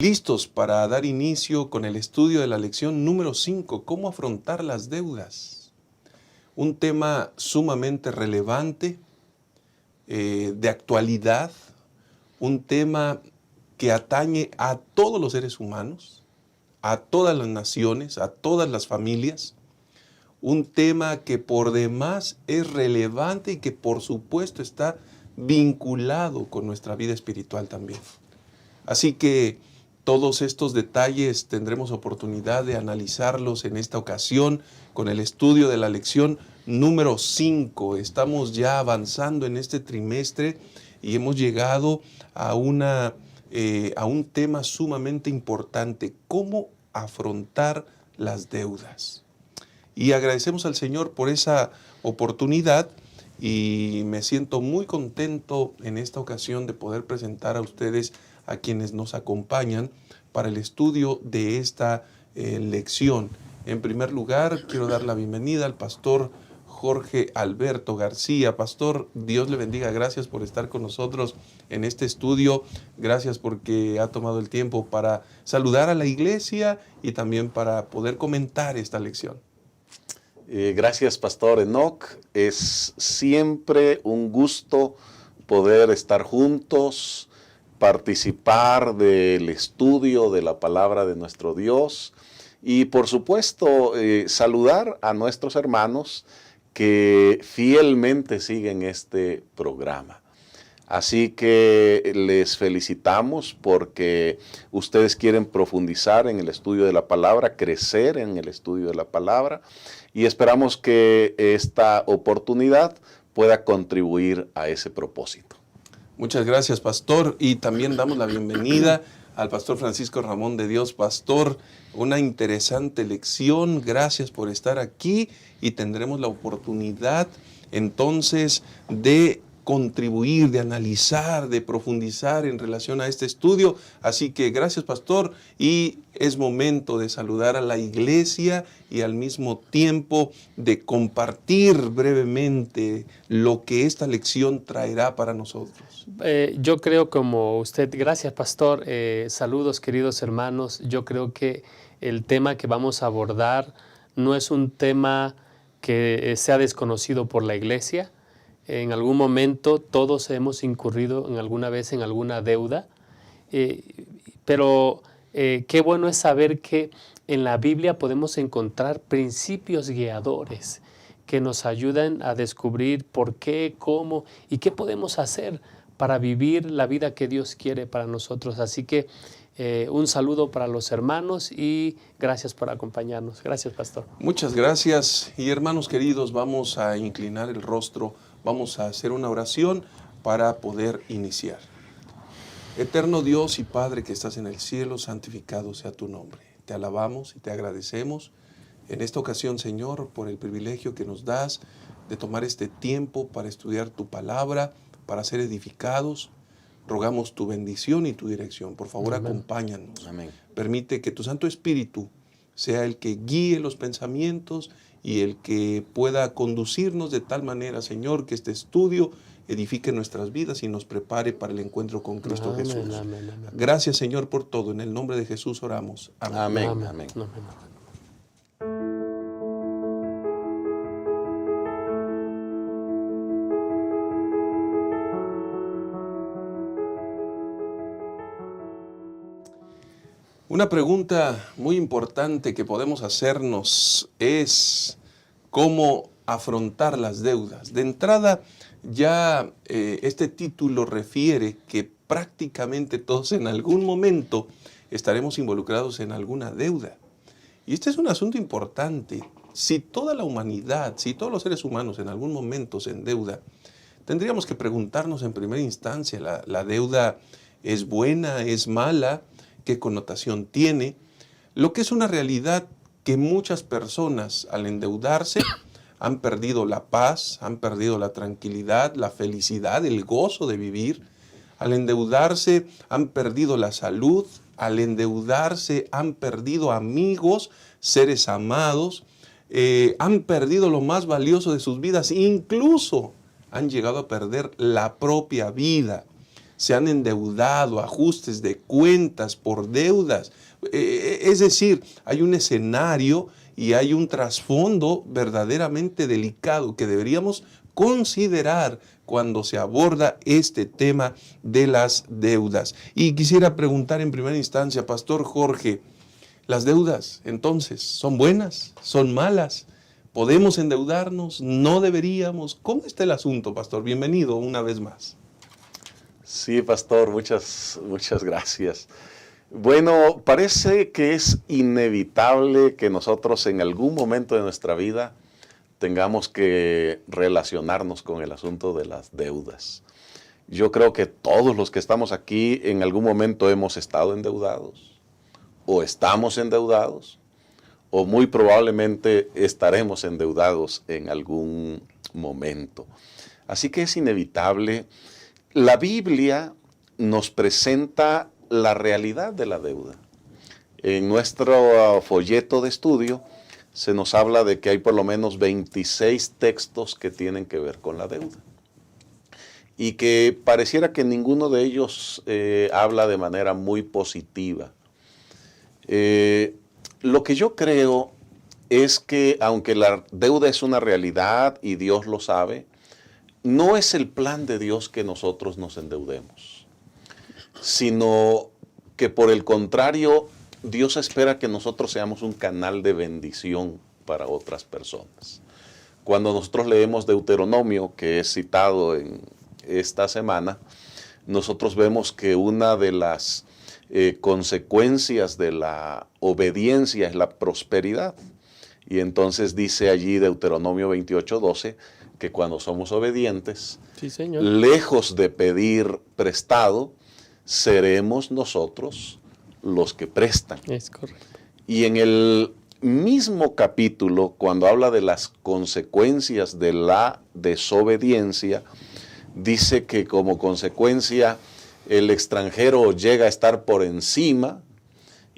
Listos para dar inicio con el estudio de la lección número 5, ¿cómo afrontar las deudas? Un tema sumamente relevante, de actualidad, un tema que atañe a todos los seres humanos, a todas las naciones, a todas las familias, un tema que por demás es relevante y que por supuesto está vinculado con nuestra vida espiritual también. Así que todos estos detalles tendremos oportunidad de analizarlos en esta ocasión con el estudio de la lección número 5. Estamos ya avanzando en este trimestre y hemos llegado a un tema sumamente importante: cómo afrontar las deudas. Y agradecemos al Señor por esa oportunidad y me siento muy contento en esta ocasión de poder presentar a ustedes a quienes nos acompañan para el estudio de esta lección. En primer lugar, quiero dar la bienvenida al pastor Jorge Alberto García. Pastor, Dios le bendiga. Gracias por estar con nosotros en este estudio. Gracias porque ha tomado el tiempo para saludar a la iglesia y también para poder comentar esta lección. Gracias, Pastor Enoch. Es siempre un gusto poder estar juntos, participar del estudio de la palabra de nuestro Dios y, por supuesto, saludar a nuestros hermanos que fielmente siguen este programa. Así que les felicitamos porque ustedes quieren profundizar en el estudio de la palabra, crecer en el estudio de la palabra, y esperamos que esta oportunidad pueda contribuir a ese propósito. Muchas gracias, pastor, y también damos la bienvenida al pastor Francisco Ramón de Dios. Pastor, una interesante lección, gracias por estar aquí y tendremos la oportunidad entonces de contribuir, de analizar, de profundizar en relación a este estudio. Así que gracias, pastor, y es momento de saludar a la iglesia y al mismo tiempo de compartir brevemente lo que esta lección traerá para nosotros. Yo creo como usted, gracias, pastor, saludos queridos hermanos. Yo creo que el tema que vamos a abordar no es un tema que sea desconocido por la iglesia. En algún momento todos hemos incurrido en alguna vez en alguna deuda, pero qué bueno es saber que en la Biblia podemos encontrar principios guiadores que nos ayudan a descubrir por qué, cómo y qué podemos hacer para vivir la vida que Dios quiere para nosotros. Así que un saludo para los hermanos y gracias por acompañarnos. Gracias, pastor. Muchas gracias. Y hermanos queridos, vamos a inclinar el rostro. Vamos a hacer una oración para poder iniciar. Eterno Dios y Padre que estás en el cielo, santificado sea tu nombre. Te alabamos y te agradecemos en esta ocasión, Señor, por el privilegio que nos das de tomar este tiempo para estudiar tu palabra, para ser edificados. Rogamos tu bendición y tu dirección. Por favor, amén. Acompáñanos. Amén. Permite que tu Santo Espíritu sea el que guíe los pensamientos y el que pueda conducirnos de tal manera, Señor, que este estudio edifique nuestras vidas y nos prepare para el encuentro con Cristo Jesús. Amén. Gracias, Señor, por todo. En el nombre de Jesús oramos. Amén. Amén. Amén. Amén. Amén. Una pregunta muy importante que podemos hacernos es cómo afrontar las deudas. De entrada, ya este título refiere que prácticamente todos en algún momento estaremos involucrados en alguna deuda. Y este es un asunto importante. Si toda la humanidad, si todos los seres humanos en algún momento se endeudan, tendríamos que preguntarnos en primera instancia, ¿la deuda es buena, es mala? ¿Qué connotación tiene? Lo que es una realidad que muchas personas al endeudarse han perdido la paz, han perdido la tranquilidad, la felicidad, el gozo de vivir. Al endeudarse han perdido la salud, al endeudarse han perdido amigos, seres amados, han perdido lo más valioso de sus vidas, incluso han llegado a perder la propia vida. se han endeudado, ajustes de cuentas por deudas. Es decir, hay un escenario y hay un trasfondo verdaderamente delicado que deberíamos considerar cuando se aborda este tema de las deudas. Y quisiera preguntar en primera instancia, Pastor Jorge, ¿las deudas entonces son buenas? ¿Son malas? ¿Podemos endeudarnos? ¿No deberíamos? ¿Cómo está el asunto, Pastor? Bienvenido una vez más. Sí, Pastor, muchas gracias. Bueno, parece que es inevitable que nosotros en algún momento de nuestra vida tengamos que relacionarnos con el asunto de las deudas. Yo creo que todos los que estamos aquí en algún momento hemos estado endeudados, o estamos endeudados, o muy probablemente estaremos endeudados en algún momento. Así que es inevitable. La Biblia nos presenta la realidad de la deuda. En nuestro folleto de estudio se nos habla de que hay por lo menos 26 textos que tienen que ver con la deuda. Y que pareciera que ninguno de ellos habla de manera muy positiva. Lo que yo creo es que aunque la deuda es una realidad y Dios lo sabe, no es el plan de Dios que nosotros nos endeudemos, sino que por el contrario, Dios espera que nosotros seamos un canal de bendición para otras personas. Cuando nosotros leemos Deuteronomio, que es citado en esta semana, nosotros vemos que una de las consecuencias de la obediencia es la prosperidad. Y entonces dice allí Deuteronomio 28:12, que cuando somos obedientes, Sí, Señor, lejos de pedir prestado, seremos nosotros los que prestan. es correcto. Y en el mismo capítulo, cuando habla de las consecuencias de la desobediencia, dice que como consecuencia el extranjero llega a estar por encima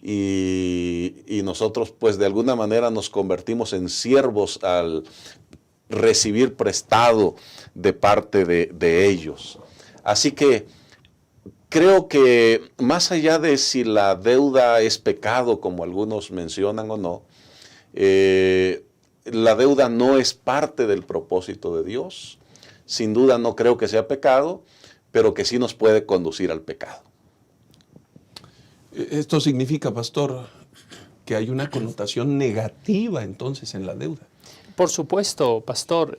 y nosotros pues de alguna manera nos convertimos en siervos al recibir prestado de parte de ellos. Así que creo que más allá de si la deuda es pecado, como algunos mencionan o no, la deuda no es parte del propósito de Dios. Sin duda no creo que sea pecado, pero que sí nos puede conducir al pecado. Esto significa, Pastor, que hay una connotación negativa entonces en la deuda. Por supuesto, Pastor.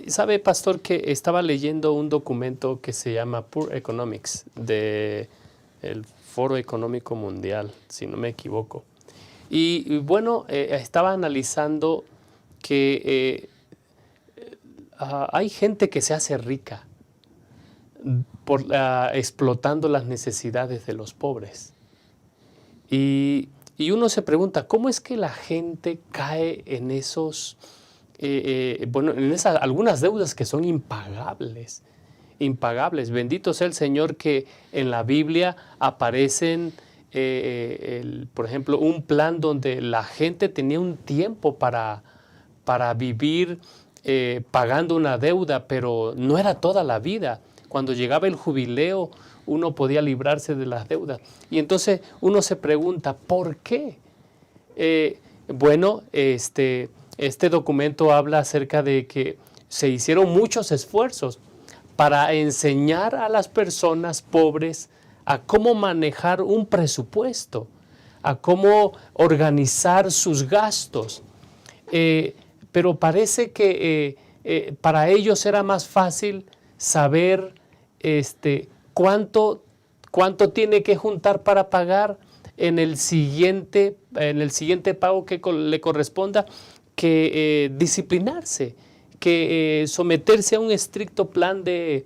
¿Sabe, Pastor, que estaba leyendo un documento que se llama Poor Economics del Foro Económico Mundial, si no me equivoco? Y bueno, estaba analizando que hay gente que se hace rica explotando las necesidades de los pobres. Y uno se pregunta, ¿cómo es que la gente cae en esos, en esas algunas deudas que son impagables? Impagables. Bendito sea el Señor que en la Biblia aparecen, por ejemplo, un plan donde la gente tenía un tiempo para vivir pagando una deuda, pero no era toda la vida. Cuando llegaba el jubileo, uno podía librarse de las deudas. Y entonces uno se pregunta, ¿por qué? Bueno, este documento habla acerca de que se hicieron muchos esfuerzos para enseñar a las personas pobres a cómo manejar un presupuesto, a cómo organizar sus gastos. Pero parece que para ellos era más fácil saber cuánto tiene que juntar para pagar en el siguiente pago que le corresponda, que disciplinarse, que someterse a un estricto plan de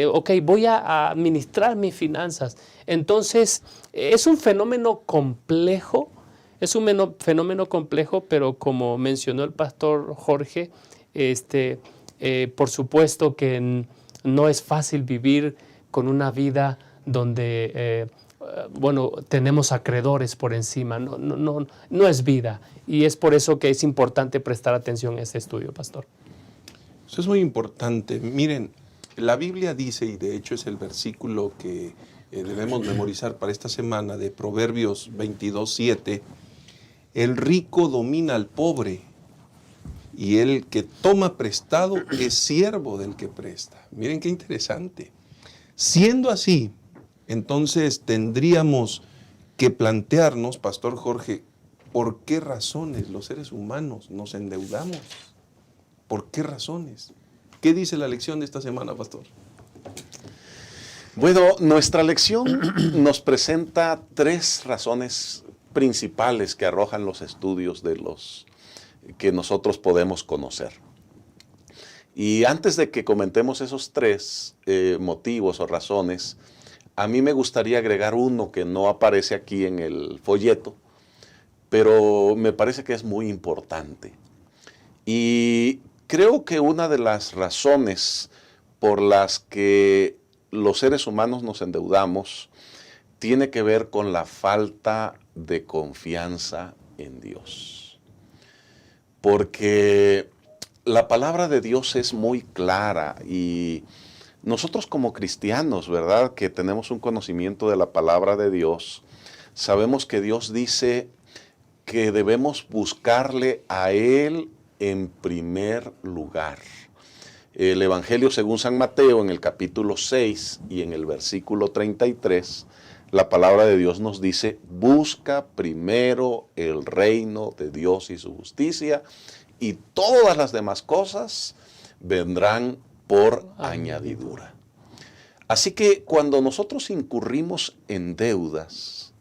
ok, voy a administrar mis finanzas. Entonces, es un fenómeno complejo, pero como mencionó el pastor Jorge, por supuesto que no es fácil vivir con una vida donde, tenemos acreedores por encima. No es vida. Y es por eso que es importante prestar atención a este estudio, pastor. Eso es muy importante. Miren, La Biblia dice, y de hecho es el versículo que debemos memorizar para esta semana, de Proverbios 22:7, el rico domina al pobre, y el que toma prestado es siervo del que presta. Miren qué interesante. Siendo así, entonces tendríamos que plantearnos, Pastor Jorge, ¿por qué razones los seres humanos nos endeudamos? ¿Por qué razones? ¿Qué dice la lección de esta semana, Pastor? Bueno, nuestra lección nos presenta 3 razones principales que arrojan los estudios de los que nosotros podemos conocer. Y antes de que comentemos esos 3 motivos o razones, a mí me gustaría agregar uno que no aparece aquí en el folleto, pero me parece que es muy importante. Y creo que una de las razones por las que los seres humanos nos endeudamos tiene que ver con la falta de confianza en Dios. Porque la palabra de Dios es muy clara y nosotros como cristianos, ¿verdad?, que tenemos un conocimiento de la palabra de Dios, sabemos que Dios dice que debemos buscarle a Él en primer lugar. El Evangelio según San Mateo, en el capítulo 6 y en el versículo 33, la palabra de Dios nos dice, busca primero el reino de Dios y su justicia, y todas las demás cosas vendrán por añadidura. Así que cuando nosotros incurrimos en deudas,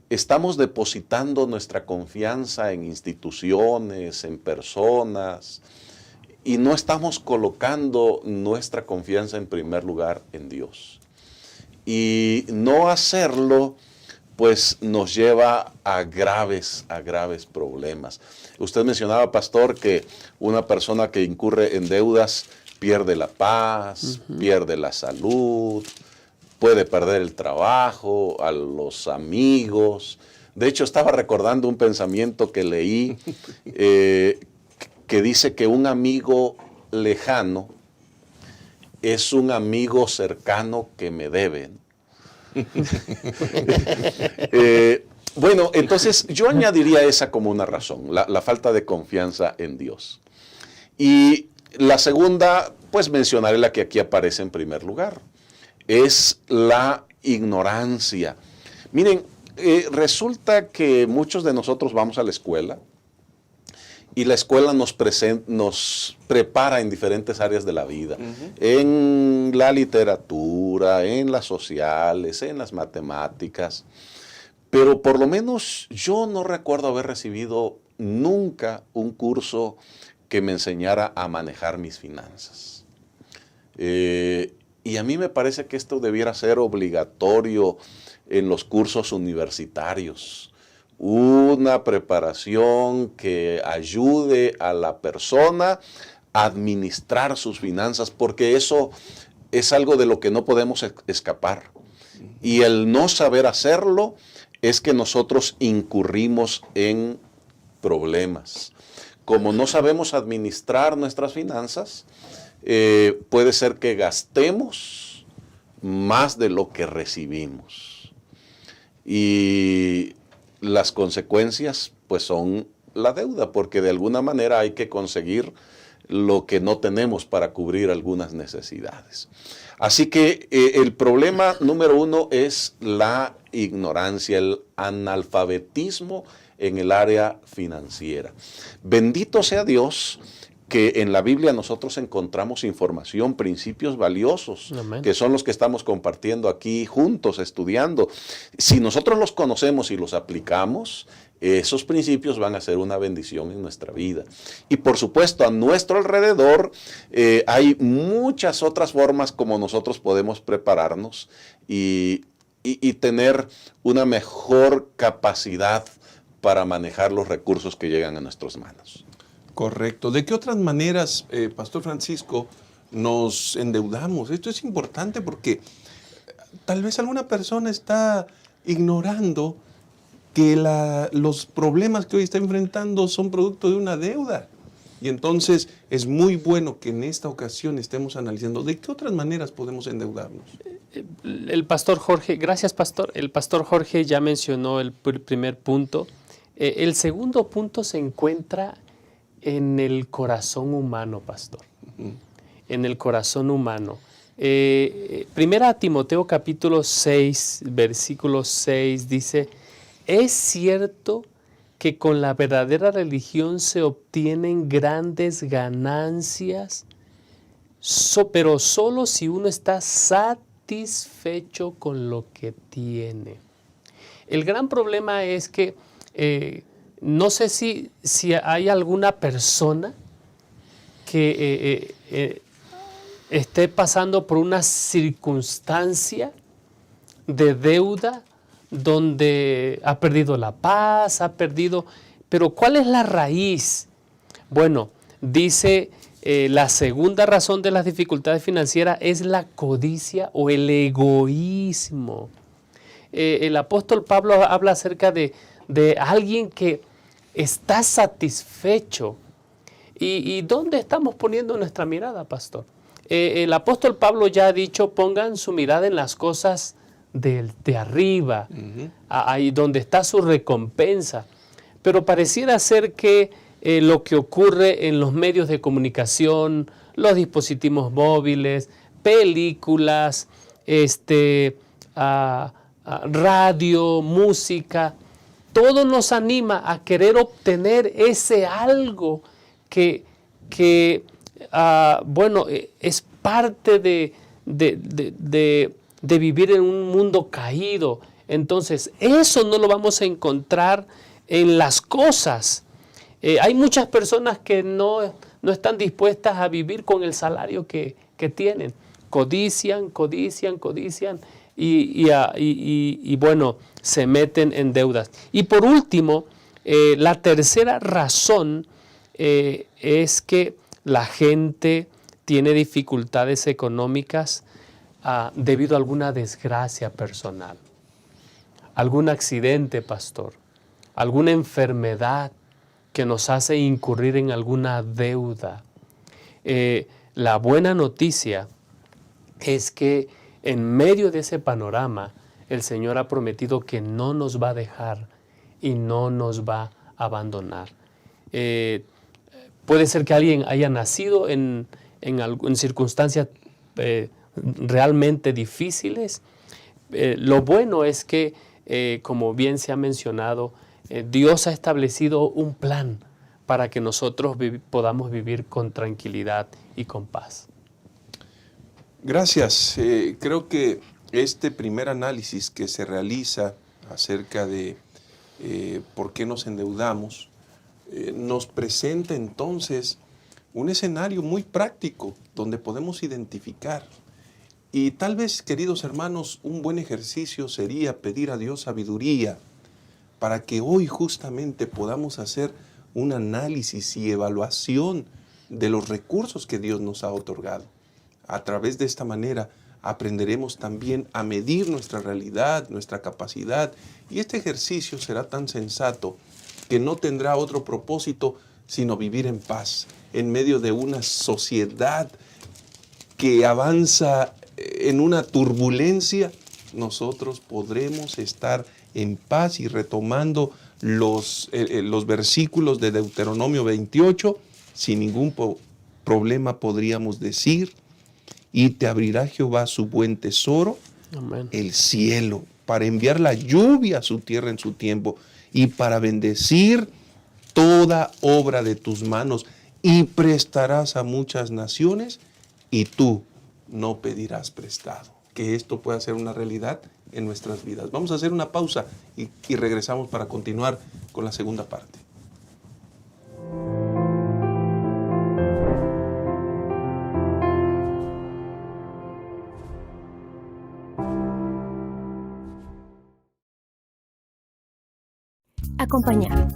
estamos depositando nuestra confianza en instituciones, en personas, y no estamos colocando nuestra confianza en primer lugar en Dios. Y no hacerlo, pues nos lleva a graves problemas. Usted mencionaba, Pastor, que una persona que incurre en deudas pierde la paz, pierde la salud, puede perder el trabajo, a los amigos. De hecho, estaba recordando un pensamiento que leí que dice que un amigo lejano es un amigo cercano que me debe. Bueno, entonces yo añadiría esa como una razón, la falta de confianza en Dios. Y la segunda, pues mencionaré la que aquí aparece en primer lugar, es la ignorancia. Miren, resulta que muchos de nosotros vamos a la escuela y la escuela nos prepara en diferentes áreas de la vida, en la literatura, en las sociales, en las matemáticas. Pero por lo menos yo no recuerdo haber recibido nunca un curso que me enseñara a manejar mis finanzas. Y a mí me parece que esto debiera ser obligatorio en los cursos universitarios. Una preparación que ayude a la persona a administrar sus finanzas, porque eso es algo de lo que no podemos escapar. Y el no saber hacerlo es que nosotros incurrimos en problemas. Como no sabemos administrar nuestras finanzas, puede ser que gastemos más de lo que recibimos. Y las consecuencias, pues, son la deuda, porque de alguna manera hay que conseguir lo que no tenemos para cubrir algunas necesidades. Así que el problema número 1 es la ignorancia, el analfabetismo en el área financiera. Bendito sea Dios que en la Biblia nosotros encontramos información, principios valiosos, Amén, que son los que estamos compartiendo aquí juntos, estudiando. Si nosotros los conocemos y los aplicamos, esos principios van a ser una bendición en nuestra vida. Y por supuesto, a nuestro alrededor hay muchas otras formas como nosotros podemos prepararnos y tener una mejor capacidad para manejar los recursos que llegan a nuestras manos. Correcto. ¿De qué otras maneras, Pastor Francisco, nos endeudamos? Esto es importante porque tal vez alguna persona está ignorando que los problemas que hoy está enfrentando son producto de una deuda. Y entonces es muy bueno que en esta ocasión estemos analizando de qué otras maneras podemos endeudarnos. El pastor Jorge, gracias pastor, el pastor Jorge ya mencionó el primer punto. El segundo punto se encuentra en el corazón humano, pastor. En el corazón humano. Primera Timoteo capítulo 6, versículo 6 dice: es cierto que con la verdadera religión se obtienen grandes ganancias, pero solo si uno está satisfecho con lo que tiene. El gran problema es que no sé si hay alguna persona que esté pasando por una circunstancia de deuda donde ha perdido la paz, pero ¿cuál es la raíz? Bueno, dice la segunda razón de las dificultades financieras es la codicia o el egoísmo. El apóstol Pablo habla acerca de alguien que está satisfecho. ¿Y dónde estamos poniendo nuestra mirada, pastor? El apóstol Pablo ya ha dicho: pongan su mirada en las cosas de arriba, ahí donde está su recompensa. Pero pareciera ser que lo que ocurre en los medios de comunicación, los dispositivos móviles, películas, radio, música, todo nos anima a querer obtener ese algo que es parte de vivir en un mundo caído. Entonces, eso no lo vamos a encontrar en las cosas. Hay muchas personas que no están dispuestas a vivir con el salario que tienen. Codician y bueno, se meten en deudas. Y por último, la tercera razón es que la gente tiene dificultades económicas debido a alguna desgracia personal, algún accidente, pastor, alguna enfermedad que nos hace incurrir en alguna deuda. La buena noticia es que en medio de ese panorama, el Señor ha prometido que no nos va a dejar y no nos va a abandonar. Puede ser que alguien haya nacido en circunstancias realmente difíciles. Lo bueno es que, como bien se ha mencionado, Dios ha establecido un plan para que nosotros podamos vivir con tranquilidad y con paz. Gracias. Creo que este primer análisis que se realiza acerca de por qué nos endeudamos nos presenta entonces un escenario muy práctico donde podemos identificar. Y tal vez, queridos hermanos, un buen ejercicio sería pedir a Dios sabiduría para que hoy justamente podamos hacer un análisis y evaluación de los recursos que Dios nos ha otorgado. A través de esta manera aprenderemos también a medir nuestra realidad, nuestra capacidad, y este ejercicio será tan sensato que no tendrá otro propósito sino vivir en paz en medio de una sociedad que avanza en una turbulencia. Nosotros podremos estar en paz. Y retomando los versículos de Deuteronomio 28, sin ningún problema podríamos decir: y te abrirá Jehová su buen tesoro, amén, el cielo, para enviar la lluvia a su tierra en su tiempo, y para bendecir toda obra de tus manos, y prestarás a muchas naciones, y tú no pedirás prestado. Que esto pueda ser una realidad en nuestras vidas. Vamos a hacer una pausa y regresamos para continuar con la segunda parte. Acompañar.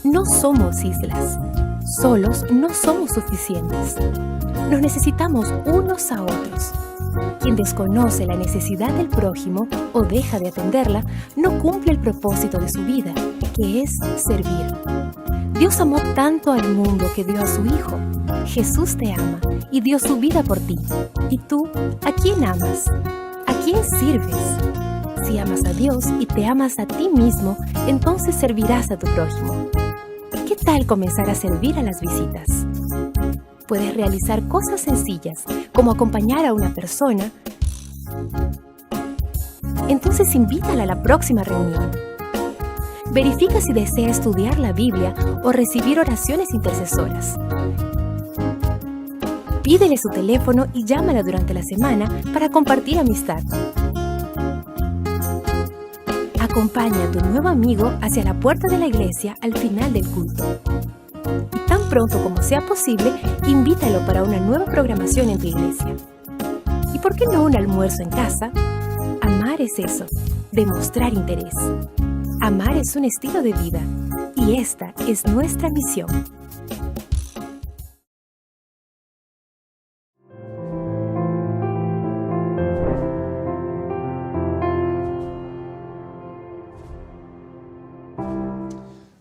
No somos islas. Solos no somos suficientes. Nos necesitamos unos a otros. Quien desconoce la necesidad del prójimo o deja de atenderla, no cumple el propósito de su vida, que es servir. Dios amó tanto al mundo que dio a su Hijo. Jesús te ama y dio su vida por ti. ¿Y tú, a quién amas? ¿A quién sirves? Si amas a Dios y te amas a ti mismo, entonces servirás a tu prójimo. ¿Qué tal comenzar a servir a las visitas? Puedes realizar cosas sencillas, como acompañar a una persona. Entonces invítala a la próxima reunión. Verifica si desea estudiar la Biblia o recibir oraciones intercesoras. Pídele su teléfono y llámala durante la semana para compartir amistad. Acompaña a tu nuevo amigo hacia la puerta de la iglesia al final del culto. Y tan pronto como sea posible, invítalo para una nueva programación en tu iglesia. ¿Y por qué no un almuerzo en casa? Amar es eso, demostrar interés. Amar es un estilo de vida y esta es nuestra misión.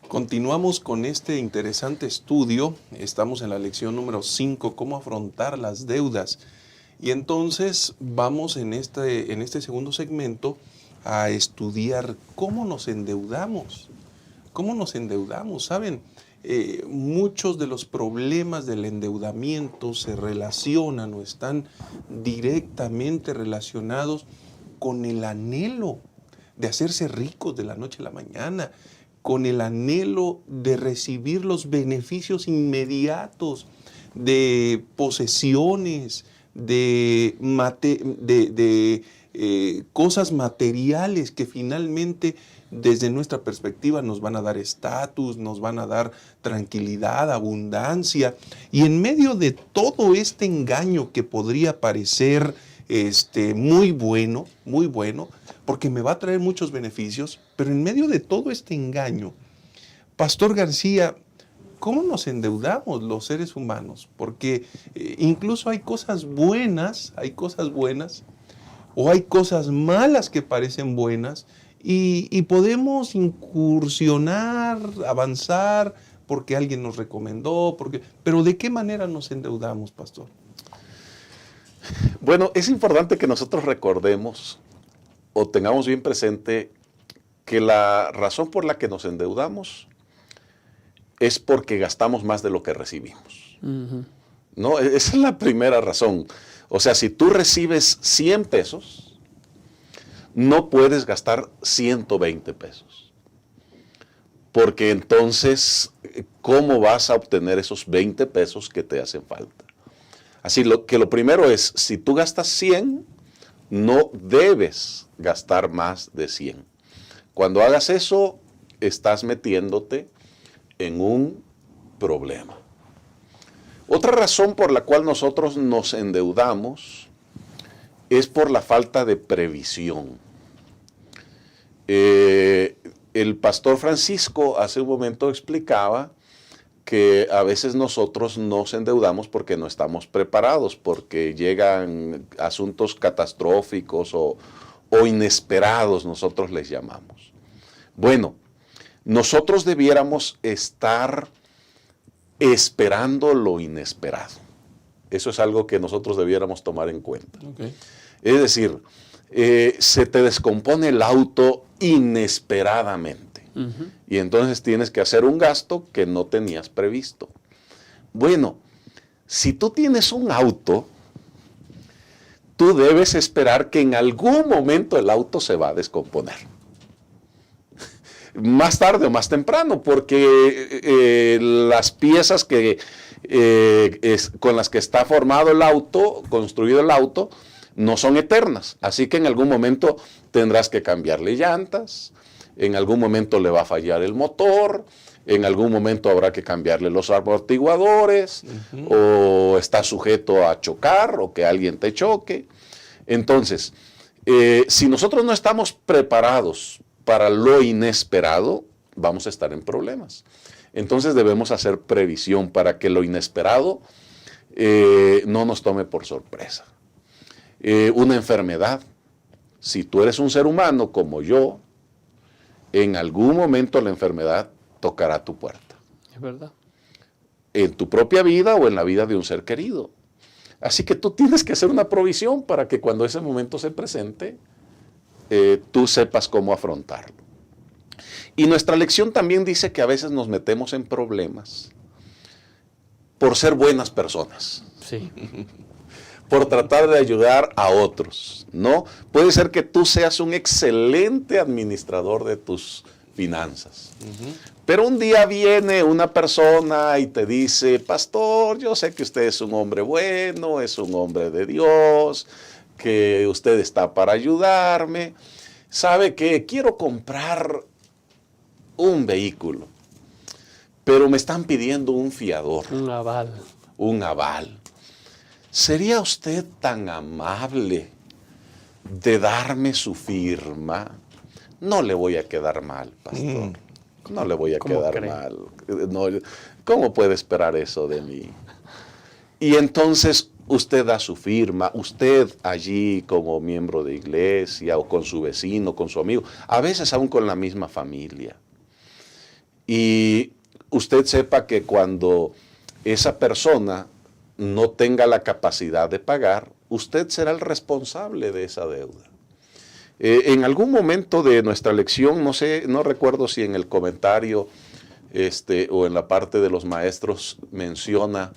Continuamos con este interesante estudio. Estamos en la lección número 5, cómo afrontar las deudas. Y entonces vamos en este segundo segmento a estudiar cómo nos endeudamos. ¿Cómo nos endeudamos? ¿Saben? Muchos de los problemas del endeudamiento se relacionan o están directamente relacionados con el anhelo de hacerse ricos de la noche a la mañana, con el anhelo de recibir los beneficios inmediatos de posesiones, de cosas materiales que finalmente desde nuestra perspectiva nos van a dar estatus, nos van a dar tranquilidad, abundancia. Y en medio de todo este engaño que podría parecer muy bueno, porque me va a traer muchos beneficios, pero en medio de todo este engaño, Pastor García, ¿cómo nos endeudamos los seres humanos? Porque incluso hay cosas buenas, o hay cosas malas que parecen buenas, y podemos incursionar, avanzar, porque alguien nos recomendó, pero ¿de qué manera nos endeudamos, Pastor? Bueno, es importante que nosotros recordemos o tengamos bien presente que la razón por la que nos endeudamos es porque gastamos más de lo que recibimos. ¿No? Esa es la primera razón. O sea, si tú recibes 100 pesos, no puedes gastar 120 pesos. Porque entonces, ¿cómo vas a obtener esos 20 pesos que te hacen falta? Así que lo primero es, si tú gastas 100, no debes gastar más de 100. Cuando hagas eso, estás metiéndote en un problema. Otra razón por la cual nosotros nos endeudamos es por la falta de previsión. El pastor Francisco hace un momento explicaba que a veces nosotros nos endeudamos porque no estamos preparados, porque llegan asuntos catastróficos o inesperados, nosotros les llamamos. Bueno, nosotros debiéramos estar esperando lo inesperado. Eso es algo que nosotros debiéramos tomar en cuenta. Okay. Es decir, se te descompone el auto inesperadamente. Y entonces tienes que hacer un gasto que no tenías previsto. Bueno, si tú tienes un auto, tú debes esperar que en algún momento el auto se va a descomponer. Más tarde o más temprano, porque las piezas con las que está formado el auto, construido el auto, no son eternas. Así que en algún momento tendrás que cambiarle llantas, en algún momento le va a fallar el motor, en algún momento habrá que cambiarle los amortiguadores, o está sujeto a chocar o que alguien te choque. Entonces, si nosotros no estamos preparados para lo inesperado, vamos a estar en problemas. Entonces debemos hacer previsión para que lo inesperado no nos tome por sorpresa. Una enfermedad. Si tú eres un ser humano como yo, en algún momento la enfermedad tocará tu puerta. Es verdad. En tu propia vida o en la vida de un ser querido. Así que tú tienes que hacer una provisión para que cuando ese momento se presente, tú sepas cómo afrontarlo. Y nuestra lección también dice que a veces nos metemos en problemas por ser buenas personas. Sí. Por tratar de ayudar a otros, ¿no? Puede ser que tú seas un excelente administrador de tus finanzas. Pero un día viene una persona y te dice, pastor, yo sé que usted es un hombre bueno, es un hombre de Dios, que usted está para ayudarme. ¿Sabe qué? Quiero comprar un vehículo, pero me están pidiendo un fiador. Un aval. Un aval. ¿Sería usted tan amable de darme su firma? No le voy a quedar mal, pastor. No le voy a quedar mal. No, ¿cómo puede esperar eso de mí? Y entonces usted da su firma, usted allí como miembro de iglesia o con su vecino, con su amigo, a veces aún con la misma familia. Y usted sepa que cuando esa persona no tenga la capacidad de pagar, usted será el responsable de esa deuda. En algún momento de nuestra lección, no recuerdo si en el comentario o en la parte de los maestros menciona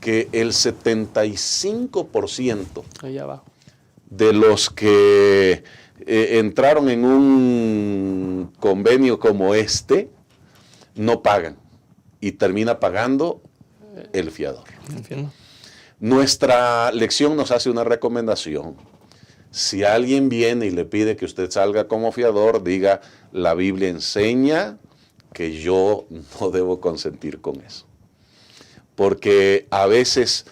que el 75% Allá abajo. de los que entraron en un convenio como este no pagan y termina pagando el fiador. Nuestra lección nos hace una recomendación. Si alguien viene y le pide que usted salga como fiador, diga, la Biblia enseña que yo no debo consentir con eso. Porque a veces,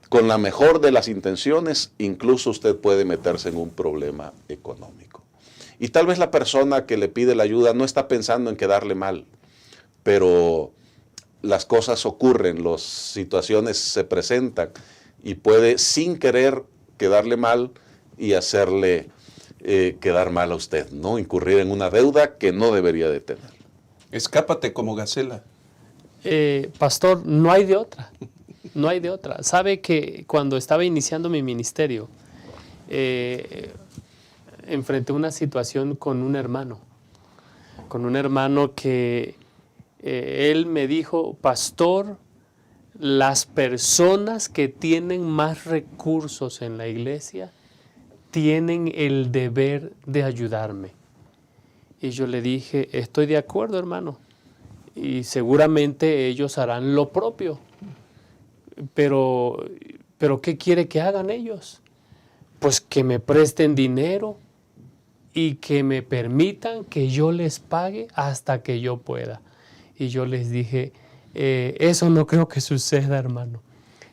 con la mejor de las intenciones, incluso usted puede meterse en un problema económico. Y tal vez la persona que le pide la ayuda no está pensando en quedarle mal, pero las cosas ocurren, las situaciones se presentan y puede sin querer quedarle mal y hacerle quedar mal a usted, ¿no? Incurrir en una deuda que no debería de tener. Escápate como gacela. Pastor, no hay de otra. No hay de otra. Sabe que cuando estaba iniciando mi ministerio, enfrenté una situación con un hermano que él me dijo, pastor, las personas que tienen más recursos en la iglesia tienen el deber de ayudarme. Y yo le dije, estoy de acuerdo, hermano, y seguramente ellos harán lo propio. Pero ¿qué quiere que hagan ellos? Pues que me presten dinero y que me permitan que yo les pague hasta que yo pueda. Y yo les dije, eso no creo que suceda, hermano.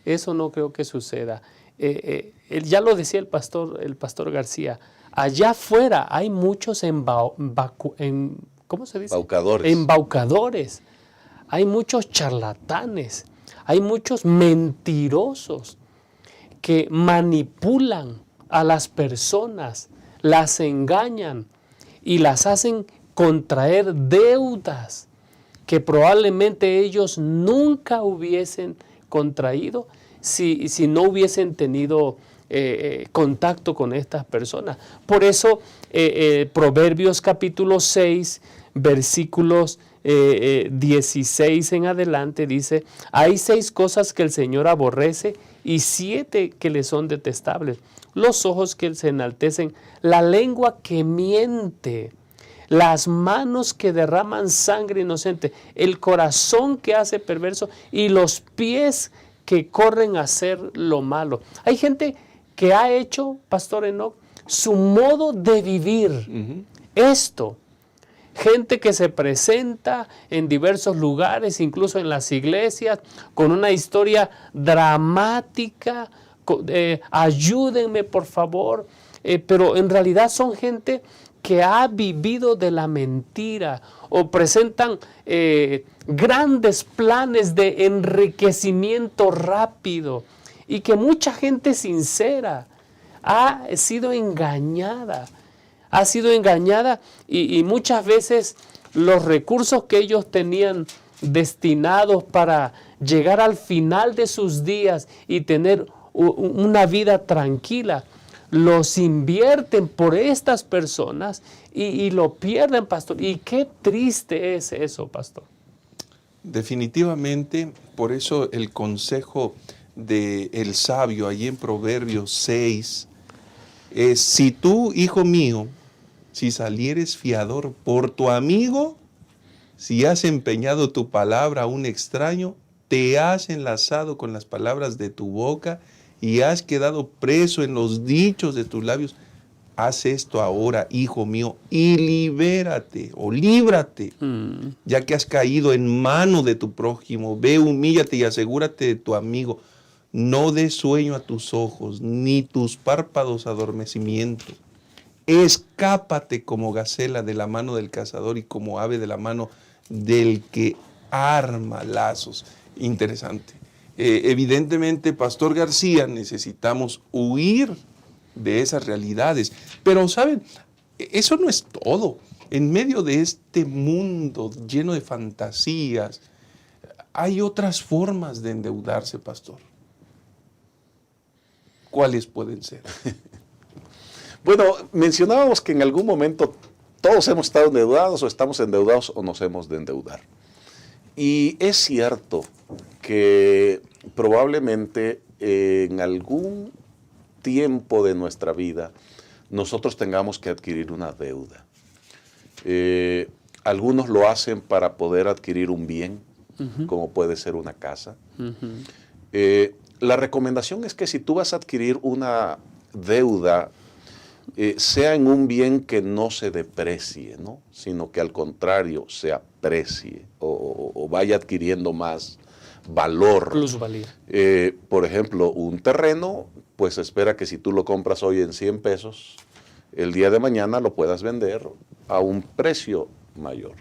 Eso no creo que suceda. Ya lo decía el pastor García, allá afuera hay muchos ¿cómo se dice? Embaucadores. Hay muchos charlatanes. Hay muchos mentirosos que manipulan a las personas, las engañan y las hacen contraer deudas que probablemente ellos nunca hubiesen contraído si no hubiesen tenido contacto con estas personas. Por eso Proverbios capítulo 6, versículos 16 en adelante dice, hay 6 cosas que el Señor aborrece y 7 que le son detestables. Los ojos que se enaltecen, la lengua que miente, las manos que derraman sangre inocente, el corazón que hace perverso y los pies que corren a hacer lo malo. Hay gente que ha hecho, Pastor Enoch, su modo de vivir esto. Gente que se presenta en diversos lugares, incluso en las iglesias, con una historia dramática, ayúdenme por favor, pero en realidad son gente que ha vivido de la mentira o presentan grandes planes de enriquecimiento rápido y que mucha gente sincera ha sido engañada. Ha sido engañada y muchas veces los recursos que ellos tenían destinados para llegar al final de sus días y tener una vida tranquila, los invierten por estas personas y lo pierden, pastor. Y qué triste es eso, pastor. Definitivamente, por eso el consejo del sabio allí en Proverbios 6 es: si tú, hijo mío, si salieres fiador por tu amigo, si has empeñado tu palabra a un extraño, te has enlazado con las palabras de tu boca y has quedado preso en los dichos de tus labios, haz esto ahora, hijo mío, y libérate o líbrate, ya que has caído en mano de tu prójimo. Ve, humíllate y asegúrate de tu amigo. No des sueño a tus ojos, ni tus párpados adormecimiento. Escápate como gacela de la mano del cazador y como ave de la mano del que arma lazos. Interesante. Evidentemente, Pastor García, necesitamos huir de esas realidades. Pero, ¿saben? Eso no es todo. En medio de este mundo lleno de fantasías, hay otras formas de endeudarse, pastor. ¿Cuáles pueden ser? Bueno, mencionábamos que en algún momento todos hemos estado endeudados o estamos endeudados o nos hemos de endeudar. Y es cierto que probablemente en algún tiempo de nuestra vida nosotros tengamos que adquirir una deuda. Algunos lo hacen para poder adquirir un bien, como puede ser una casa. La recomendación es que si tú vas a adquirir una deuda, sea en un bien que no se deprecie, ¿no? Sino que al contrario se aprecie o vaya adquiriendo más valor. Plusvalía. Por ejemplo, un terreno, pues espera que si tú lo compras hoy en 100 pesos, el día de mañana lo puedas vender a un precio mayor.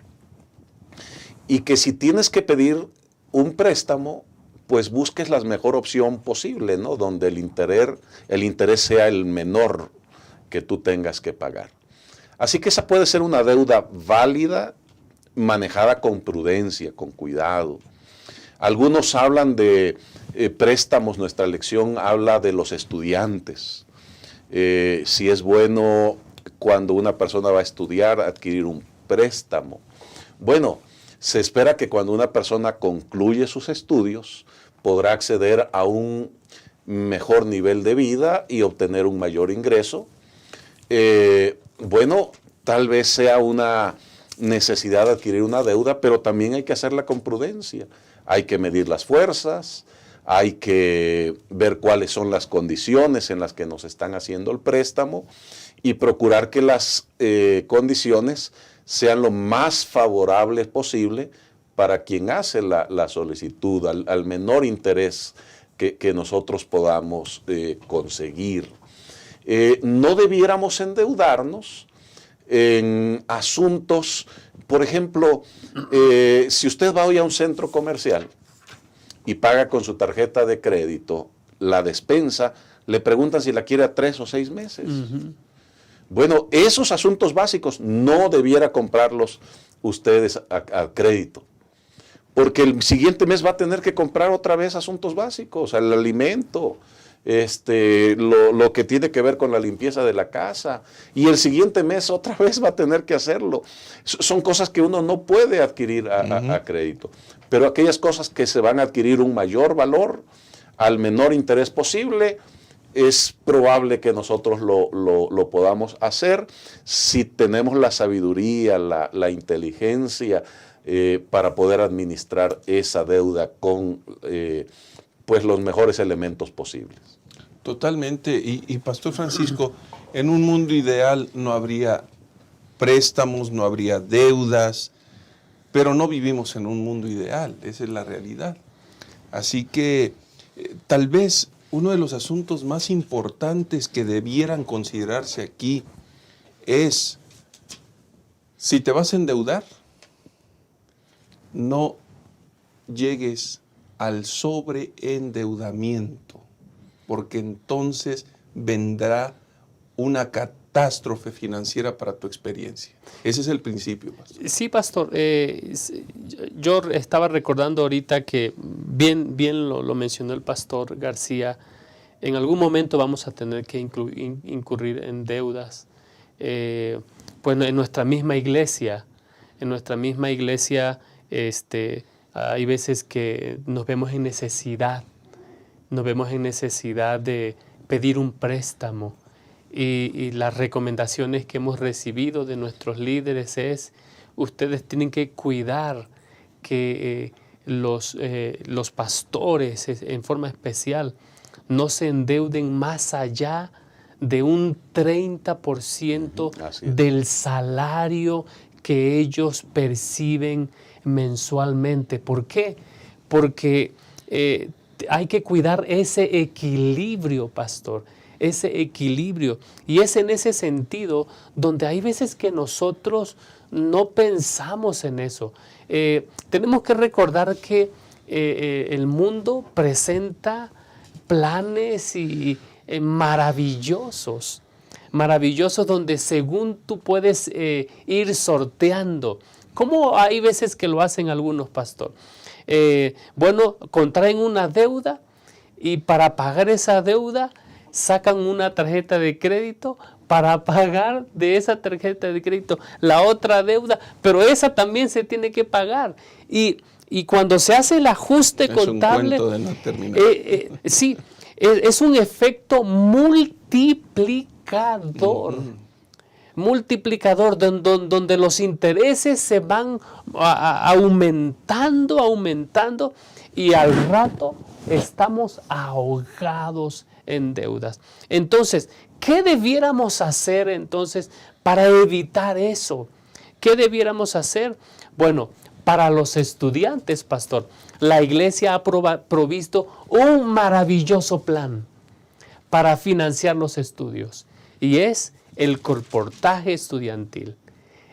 Y que si tienes que pedir un préstamo, pues busques la mejor opción posible, ¿no? Donde el interés sea el menor que tú tengas que pagar. Así que esa puede ser una deuda válida, manejada con prudencia, con cuidado. Algunos hablan de préstamos, nuestra lección habla de los estudiantes. Si es bueno cuando una persona va a estudiar adquirir un préstamo. Bueno, se espera que cuando una persona concluye sus estudios podrá acceder a un mejor nivel de vida y obtener un mayor ingreso. Bueno, tal vez sea una necesidad de adquirir una deuda, pero también hay que hacerla con prudencia. Hay que medir las fuerzas, hay que ver cuáles son las condiciones en las que nos están haciendo el préstamo y procurar que las condiciones sean lo más favorables posible para quien hace la solicitud, al menor interés que nosotros podamos conseguir. No debiéramos endeudarnos en asuntos, por ejemplo, si usted va hoy a un centro comercial y paga con su tarjeta de crédito la despensa, le preguntan si la quiere a 3 o 6 meses. Bueno, esos asuntos básicos no debiera comprarlos ustedes a crédito, porque el siguiente mes va a tener que comprar otra vez asuntos básicos, el alimento, lo que tiene que ver con la limpieza de la casa, y el siguiente mes otra vez va a tener que hacerlo. Son cosas que uno no puede adquirir a crédito, pero aquellas cosas que se van a adquirir un mayor valor al menor interés posible, es probable que nosotros lo podamos hacer si tenemos la sabiduría, la inteligencia para poder administrar esa deuda con pues los mejores elementos posibles. Totalmente. Y Pastor Francisco, en un mundo ideal no habría préstamos, no habría deudas, pero no vivimos en un mundo ideal, esa es la realidad. Así que tal vez uno de los asuntos más importantes que debieran considerarse aquí es, si te vas a endeudar, no llegues al sobreendeudamiento, porque entonces vendrá una catástrofe financiera para tu experiencia. Ese es el principio, pastor. Sí, pastor. Yo estaba recordando ahorita que bien lo mencionó el pastor García. En algún momento vamos a tener que incurrir en deudas. Pues en nuestra misma iglesia, hay veces que nos vemos en necesidad de pedir un préstamo. Y las recomendaciones que hemos recibido de nuestros líderes es: ustedes tienen que cuidar que los pastores, en forma especial, no se endeuden más allá de un 30% del salario que ellos perciben mensualmente. ¿Por qué? Porque hay que cuidar ese equilibrio, pastor, ese equilibrio. Y es en ese sentido donde hay veces que nosotros no pensamos en eso. Tenemos que recordar que el mundo presenta planes maravillosos donde según tú puedes ir sorteando. ¿Cómo hay veces que lo hacen algunos, pastor? Contraen una deuda y para pagar esa deuda sacan una tarjeta de crédito para pagar de esa tarjeta de crédito la otra deuda, pero esa también se tiene que pagar. Y cuando se hace el ajuste contable, es un cuento de no terminar. Sí, es un efecto multiplicador. Multiplicador, donde los intereses se van aumentando y al rato estamos ahogados en deudas. Entonces, ¿qué debiéramos hacer entonces para evitar eso? ¿Qué debiéramos hacer? Bueno, para los estudiantes, pastor, la iglesia ha provisto un maravilloso plan para financiar los estudios y es el colportaje estudiantil.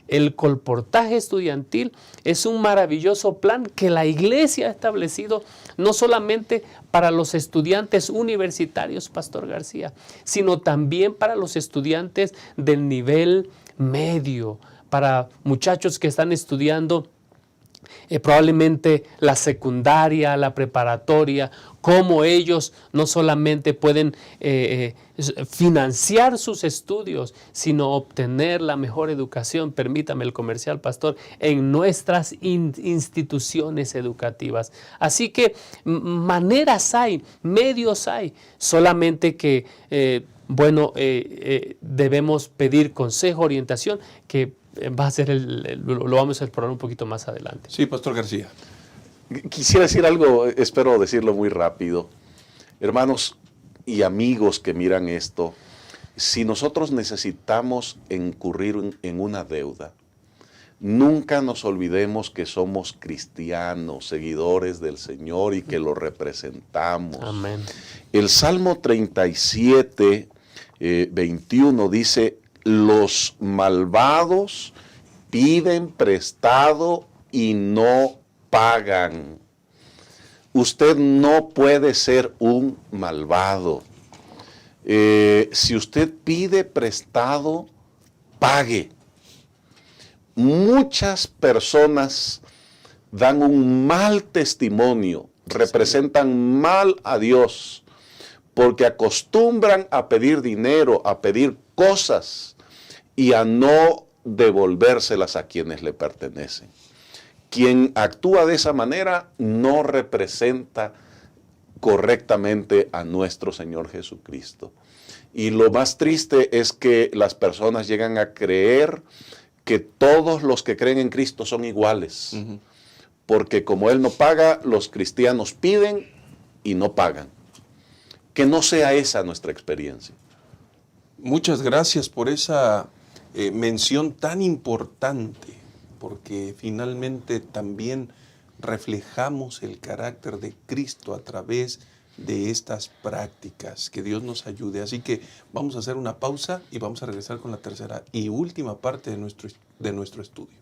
El colportaje estudiantil es un maravilloso plan que la iglesia ha establecido no solamente para los estudiantes universitarios, pastor García, sino también para los estudiantes del nivel medio, para muchachos que están estudiando probablemente la secundaria, la preparatoria, cómo ellos no solamente pueden financiar sus estudios, sino obtener la mejor educación, permítame el comercial, pastor, en nuestras instituciones educativas. Así que maneras hay, medios hay, solamente que debemos pedir consejo, orientación, que va a ser lo vamos a explorar un poquito más adelante. Sí, pastor García. Quisiera decir algo, espero decirlo muy rápido. Hermanos y amigos que miran esto, si nosotros necesitamos incurrir en una deuda, nunca nos olvidemos que somos cristianos, seguidores del Señor y que lo representamos. Amén. El Salmo 37, 21 dice: los malvados piden prestado y no pagan. Usted no puede ser un malvado. Si usted pide prestado, pague. Muchas personas dan un mal testimonio, representan mal a Dios, porque acostumbran a pedir dinero, a pedir cosas y a no devolvérselas a quienes le pertenecen. Quien actúa de esa manera no representa correctamente a nuestro Señor Jesucristo. Y lo más triste es que las personas llegan a creer que todos los que creen en Cristo son iguales. Porque como Él no paga, los cristianos piden y no pagan. Que no sea esa nuestra experiencia. Muchas gracias por esa mención tan importante, porque finalmente también reflejamos el carácter de Cristo a través de estas prácticas. Que Dios nos ayude. Así que vamos a hacer una pausa y vamos a regresar con la tercera y última parte de nuestro estudio.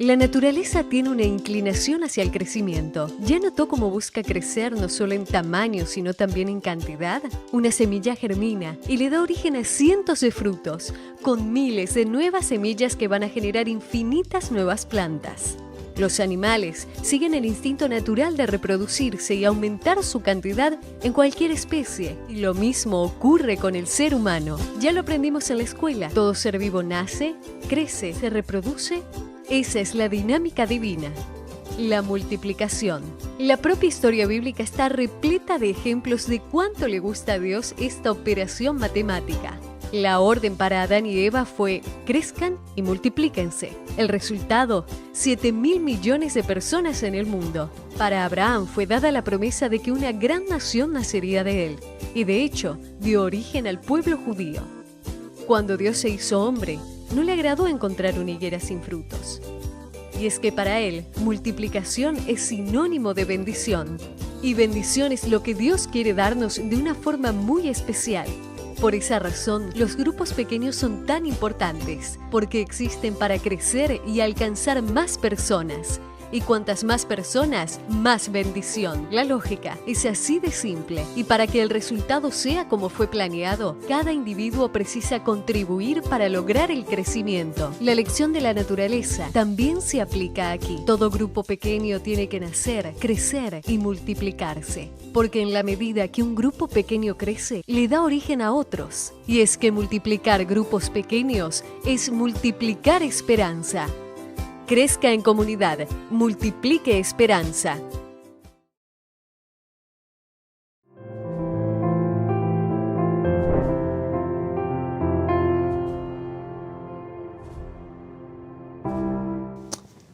La naturaleza tiene una inclinación hacia el crecimiento. ¿Ya notó cómo busca crecer no solo en tamaño, sino también en cantidad? Una semilla germina y le da origen a cientos de frutos, con miles de nuevas semillas que van a generar infinitas nuevas plantas. Los animales siguen el instinto natural de reproducirse y aumentar su cantidad en cualquier especie. Y lo mismo ocurre con el ser humano. Ya lo aprendimos en la escuela. Todo ser vivo nace, crece, se reproduce. Esa es la dinámica divina. La multiplicación. La propia historia bíblica está repleta de ejemplos de cuánto le gusta a Dios esta operación matemática. La orden para Adán y Eva fue: crezcan y multiplíquense. El resultado: 7.000 millones de personas en el mundo. Para Abraham fue dada la promesa de que una gran nación nacería de él, y de hecho dio origen al pueblo judío. Cuando Dios se hizo hombre, no le agradó encontrar una higuera sin frutos. Y es que para él, multiplicación es sinónimo de bendición. Y bendición es lo que Dios quiere darnos de una forma muy especial. Por esa razón, los grupos pequeños son tan importantes, porque existen para crecer y alcanzar más personas. Y cuantas más personas, más bendición. La lógica es así de simple. Y para que el resultado sea como fue planeado, cada individuo precisa contribuir para lograr el crecimiento. La lección de la naturaleza también se aplica aquí. Todo grupo pequeño tiene que nacer, crecer y multiplicarse. Porque en la medida que un grupo pequeño crece, le da origen a otros. Y es que multiplicar grupos pequeños es multiplicar esperanza. Crezca en comunidad, multiplique esperanza.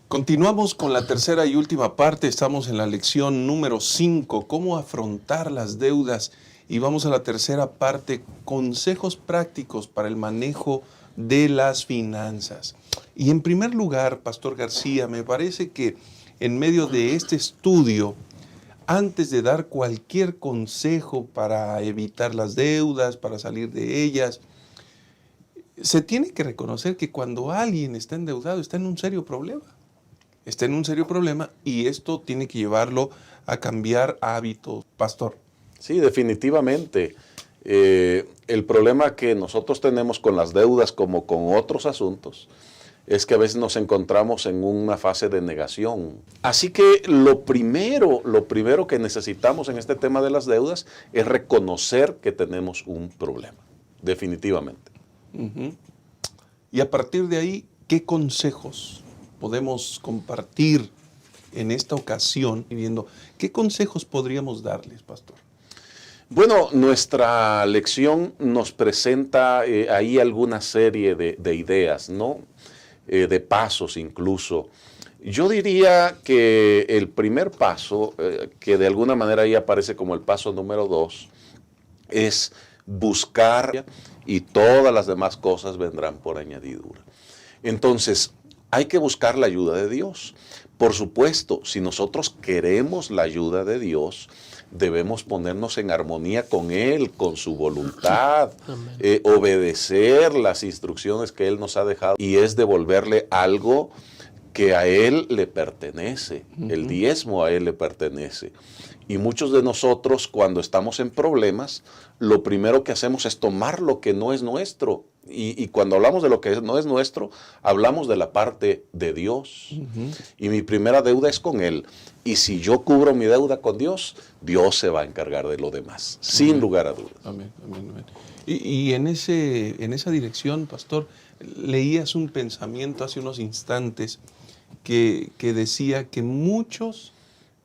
Continuamos con la tercera y última parte. Estamos en la lección número 5, cómo afrontar las deudas. Y vamos a la tercera parte, consejos prácticos para el manejo de las finanzas. Y en primer lugar, Pastor García, me parece que en medio de este estudio, antes de dar cualquier consejo para evitar las deudas, para salir de ellas, se tiene que reconocer que cuando alguien está endeudado, está en un serio problema. Está en un serio problema y esto tiene que llevarlo a cambiar hábitos. Pastor. Sí, definitivamente. El problema que nosotros tenemos con las deudas como con otros asuntos es que a veces nos encontramos en una fase de negación. Así que lo primero que necesitamos en este tema de las deudas es reconocer que tenemos un problema, definitivamente. Y a partir de ahí, ¿qué consejos podemos compartir en esta ocasión? Viendo, ¿qué consejos podríamos darles, Pastor? Bueno, nuestra lección nos presenta ahí alguna serie de ideas, ¿no? De pasos incluso. Yo diría que el primer paso, que de alguna manera ahí aparece como el paso número 2, es buscar y todas las demás cosas vendrán por añadidura. Entonces, hay que buscar la ayuda de Dios. Por supuesto, si nosotros queremos la ayuda de Dios, debemos ponernos en armonía con Él, con su voluntad, obedecer las instrucciones que Él nos ha dejado, y es devolverle algo que a Él le pertenece. El diezmo a Él le pertenece. Y muchos de nosotros, cuando estamos en problemas, lo primero que hacemos es tomar lo que no es nuestro. Y cuando hablamos de lo que no es nuestro, hablamos de la parte de Dios. Y mi primera deuda es con Él. Y si yo cubro mi deuda con Dios, Dios se va a encargar de lo demás, sin lugar a dudas. Amén, amén, amén. Y en esa dirección, Pastor, leías un pensamiento hace unos instantes que decía que muchos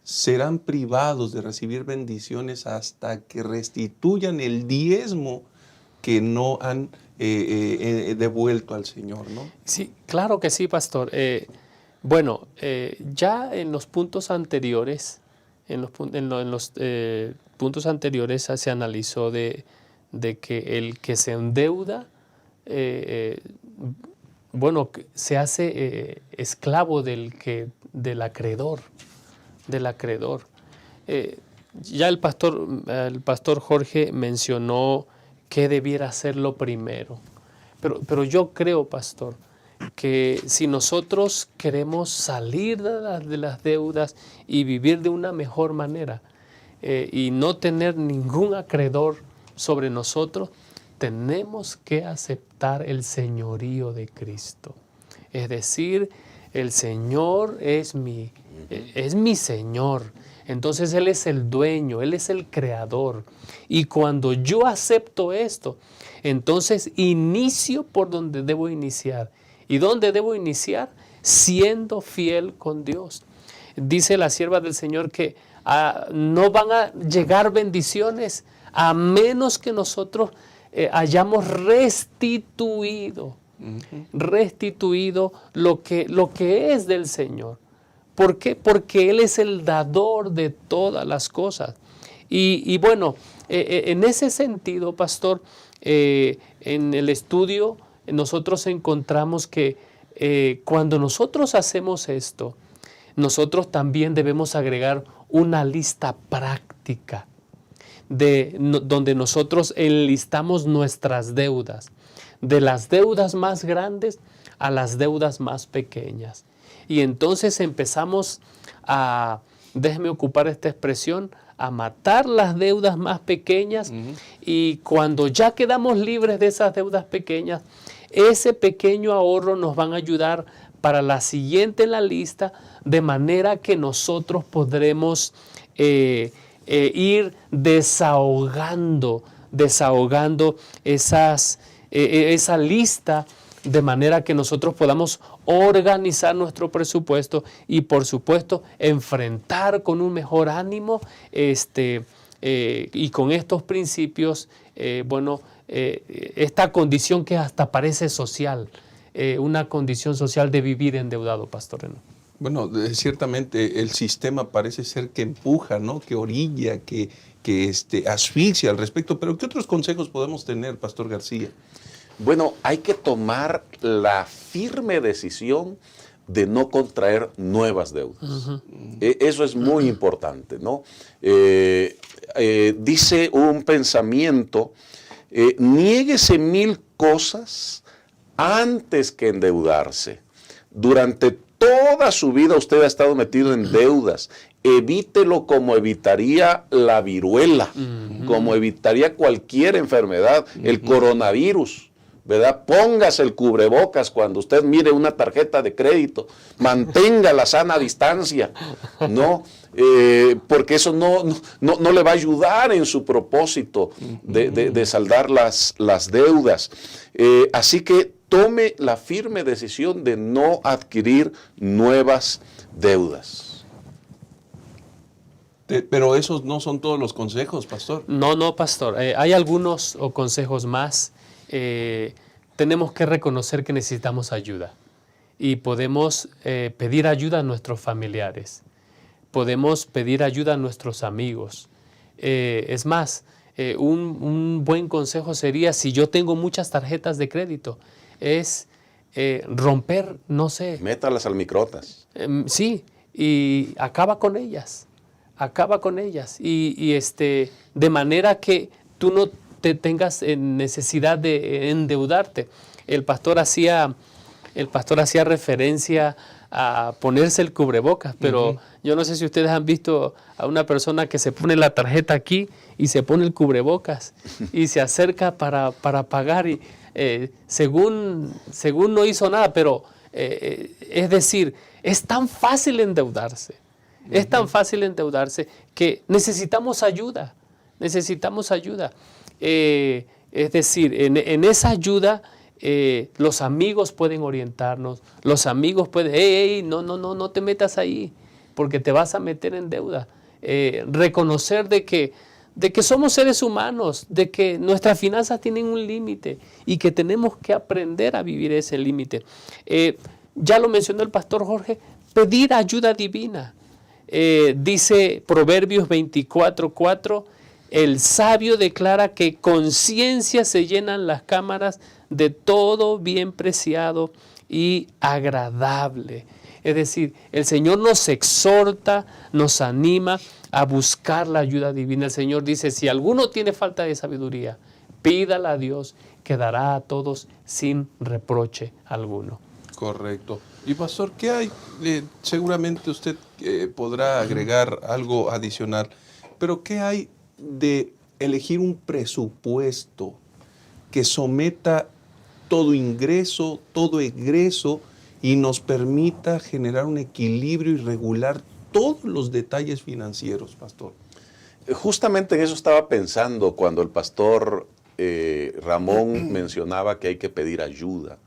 serán privados de recibir bendiciones hasta que restituyan el diezmo que no han devuelto al Señor, ¿no? Sí, claro que sí, Pastor. Ya en los puntos anteriores, puntos anteriores se analizó de que el que se endeuda, se hace esclavo del acreedor. Ya el pastor Jorge mencionó qué debiera hacerlo primero. Pero yo creo, Pastor, que si nosotros queremos salir de las deudas y vivir de una mejor manera y no tener ningún acreedor sobre nosotros, tenemos que aceptar el señorío de Cristo. Es decir, el Señor es mi Señor. Entonces Él es el dueño, Él es el creador. Y cuando yo acepto esto, entonces inicio por donde debo iniciar. ¿Y dónde debo iniciar? Siendo fiel con Dios. Dice la sierva del Señor que no van a llegar bendiciones a menos que nosotros hayamos restituido lo que es del Señor. ¿Por qué? Porque Él es el dador de todas las cosas. Y bueno, en ese sentido, pastor, en el estudio nosotros encontramos que cuando nosotros hacemos esto, nosotros también debemos agregar una lista práctica donde nosotros enlistamos nuestras deudas, de las deudas más grandes a las deudas más pequeñas. Y entonces empezamos déjeme ocupar esta expresión, a matar las deudas más pequeñas. Y cuando ya quedamos libres de esas deudas pequeñas, ese pequeño ahorro nos van a ayudar para la siguiente en la lista, de manera que nosotros podremos ir desahogando esa lista, de manera que nosotros podamos organizar nuestro presupuesto y, por supuesto, enfrentar con un mejor ánimo y con estos principios, esta condición que hasta parece social, una condición social de vivir endeudado, Pastor Enoc. Bueno, ciertamente el sistema parece ser que empuja, ¿no? Que orilla, que asfixia al respecto. Pero ¿qué otros consejos podemos tener, Pastor García? Bueno, hay que tomar la firme decisión de no contraer nuevas deudas. Eso es muy importante, ¿no? Dice un pensamiento, niéguese 1000 cosas antes que endeudarse. Durante toda su vida usted ha estado metido en deudas. Evítelo como evitaría la viruela, como evitaría cualquier enfermedad, el coronavirus, ¿verdad? Póngase el cubrebocas cuando usted mire una tarjeta de crédito, mantenga la sana distancia, ¿no? Porque eso no le va a ayudar en su propósito de saldar las deudas. Así que tome la firme decisión de no adquirir nuevas deudas. Pero esos no son todos los consejos, pastor. No, pastor. Hay algunos consejos más. Tenemos que reconocer que necesitamos ayuda y podemos pedir ayuda a nuestros familiares. Podemos pedir ayuda a nuestros amigos. Es más, un buen consejo sería, si yo tengo muchas tarjetas de crédito, es romper, no sé. Métalas al microtas. Sí, y acaba con ellas. Y de manera que tú no te tengas necesidad de endeudarte. El pastor hacía referencia a ponerse el cubrebocas, pero yo no sé si ustedes han visto a una persona que se pone la tarjeta aquí y se pone el cubrebocas y se acerca para pagar y según no hizo nada, pero es decir, es tan fácil endeudarse. Es tan fácil endeudarse que necesitamos ayuda. Es decir, en esa ayuda los amigos pueden orientarnos. Los amigos pueden, no te metas ahí porque te vas a meter en deuda. Reconocer de que somos seres humanos, de que nuestras finanzas tienen un límite y que tenemos que aprender a vivir ese límite. Ya lo mencionó el pastor Jorge, pedir ayuda divina. Dice Proverbios 24:4, el sabio declara que con ciencia se llenan las cámaras de todo bien preciado y agradable. Es decir, el Señor nos exhorta, nos anima a buscar la ayuda divina. El Señor dice, si alguno tiene falta de sabiduría, pídala a Dios, que dará a todos sin reproche alguno. Correcto. Y pastor, ¿qué hay? Seguramente usted podrá agregar algo adicional, pero ¿qué hay de elegir un presupuesto que someta todo ingreso, todo egreso y nos permita generar un equilibrio y regular todos los detalles financieros, pastor? Justamente en eso estaba pensando cuando el pastor Ramón mencionaba que hay que pedir ayuda.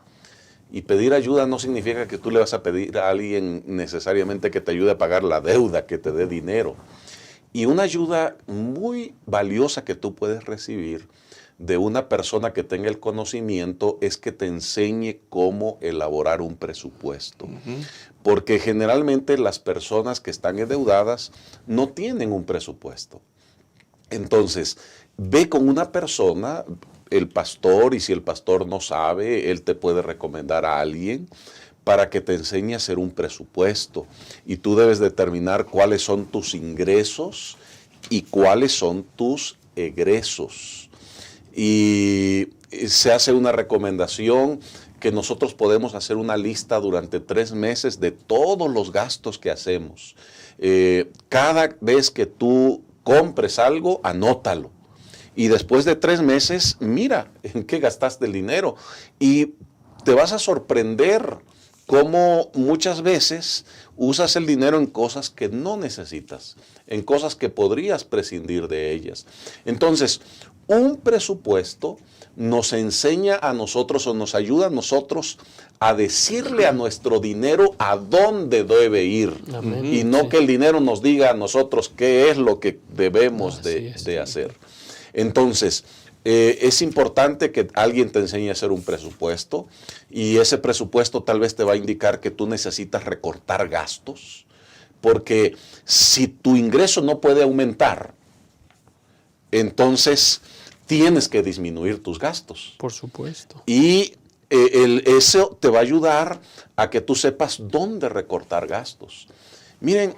Y pedir ayuda no significa que tú le vas a pedir a alguien necesariamente que te ayude a pagar la deuda, que te dé dinero. Y una ayuda muy valiosa que tú puedes recibir de una persona que tenga el conocimiento es que te enseñe cómo elaborar un presupuesto. Porque generalmente las personas que están endeudadas no tienen un presupuesto. Entonces, ve con una persona, el pastor, y si el pastor no sabe, él te puede recomendar a alguien para que te enseñe a hacer un presupuesto. Y tú debes determinar cuáles son tus ingresos y cuáles son tus egresos. Y se hace una recomendación que nosotros podemos hacer una lista durante 3 meses de todos los gastos que hacemos. Cada vez que tú compres algo, anótalo. Y después de 3 meses, mira en qué gastaste el dinero. Y te vas a sorprender cómo muchas veces usas el dinero en cosas que no necesitas, en cosas que podrías prescindir de ellas. Entonces, un presupuesto nos enseña a nosotros o nos ayuda a nosotros a decirle a nuestro dinero a dónde debe ir. Amén. Y no que el dinero nos diga a nosotros qué es lo que debemos Así es, de hacer. Entonces, es importante que alguien te enseñe a hacer un presupuesto y ese presupuesto tal vez te va a indicar que tú necesitas recortar gastos, porque si tu ingreso no puede aumentar, entonces tienes que disminuir tus gastos. Por supuesto. Y eso te va a ayudar a que tú sepas dónde recortar gastos. Miren,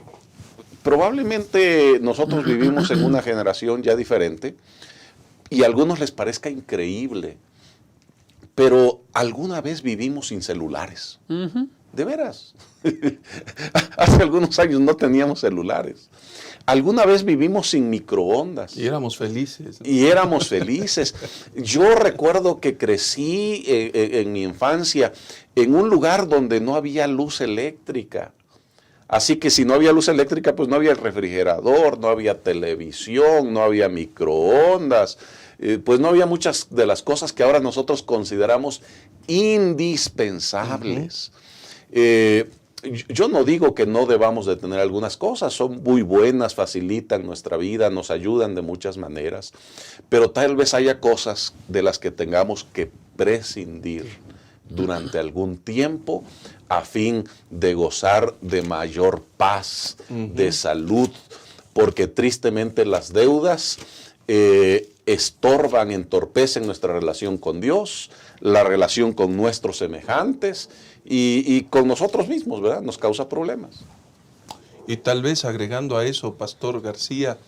probablemente nosotros vivimos en una generación ya diferente y a algunos les parezca increíble, pero alguna vez vivimos sin celulares. De veras. Hace algunos años no teníamos celulares. Alguna vez vivimos sin microondas. Y éramos felices. Y éramos felices. Yo recuerdo que crecí en mi infancia en un lugar donde no había luz eléctrica. Así que si no había luz eléctrica, pues no había refrigerador, no había televisión, no había microondas, pues no había muchas de las cosas que ahora nosotros consideramos indispensables. Yo no digo que no debamos de tener algunas cosas, son muy buenas, facilitan nuestra vida, nos ayudan de muchas maneras, pero tal vez haya cosas de las que tengamos que prescindir durante algún tiempo a fin de gozar de mayor paz, de salud, porque tristemente las deudas estorban, entorpecen nuestra relación con Dios, la relación con nuestros semejantes y con nosotros mismos, ¿verdad? Nos causa problemas. Y tal vez agregando a eso, Pastor García,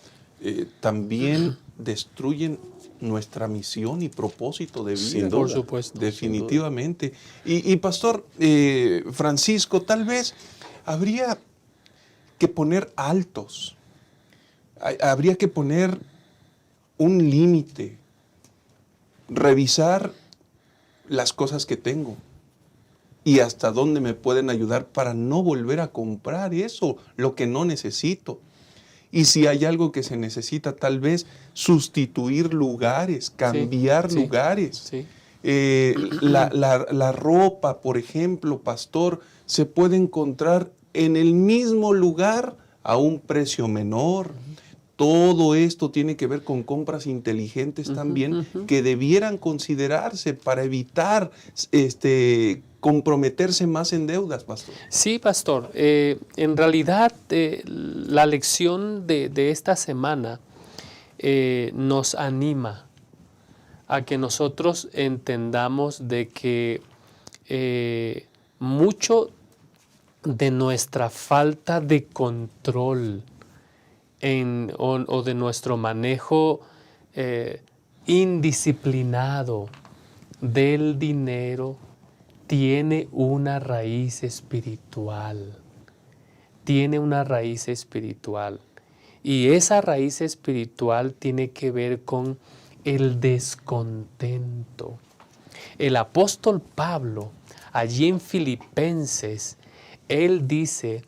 también destruyen nuestra misión y propósito de vida. Sin duda. Por supuesto. Definitivamente. Y Pastor Francisco, tal vez habría que poner altos. Habría que poner un límite. Revisar las cosas que tengo y hasta dónde me pueden ayudar para no volver a comprar eso, lo que no necesito. Y si hay algo que se necesita, tal vez sustituir lugares, cambiar lugares. Sí. La ropa, por ejemplo, pastor, se puede encontrar en el mismo lugar a un precio menor. Todo esto tiene que ver con compras inteligentes también que debieran considerarse para evitar comprometerse más en deudas, pastor. Sí, pastor. En realidad, la lección de esta semana nos anima a que nosotros entendamos de que mucho de nuestra falta de control o de nuestro manejo indisciplinado del dinero tiene una raíz espiritual. Tiene una raíz espiritual. Y esa raíz espiritual tiene que ver con el descontento. El apóstol Pablo, allí en Filipenses, él dice,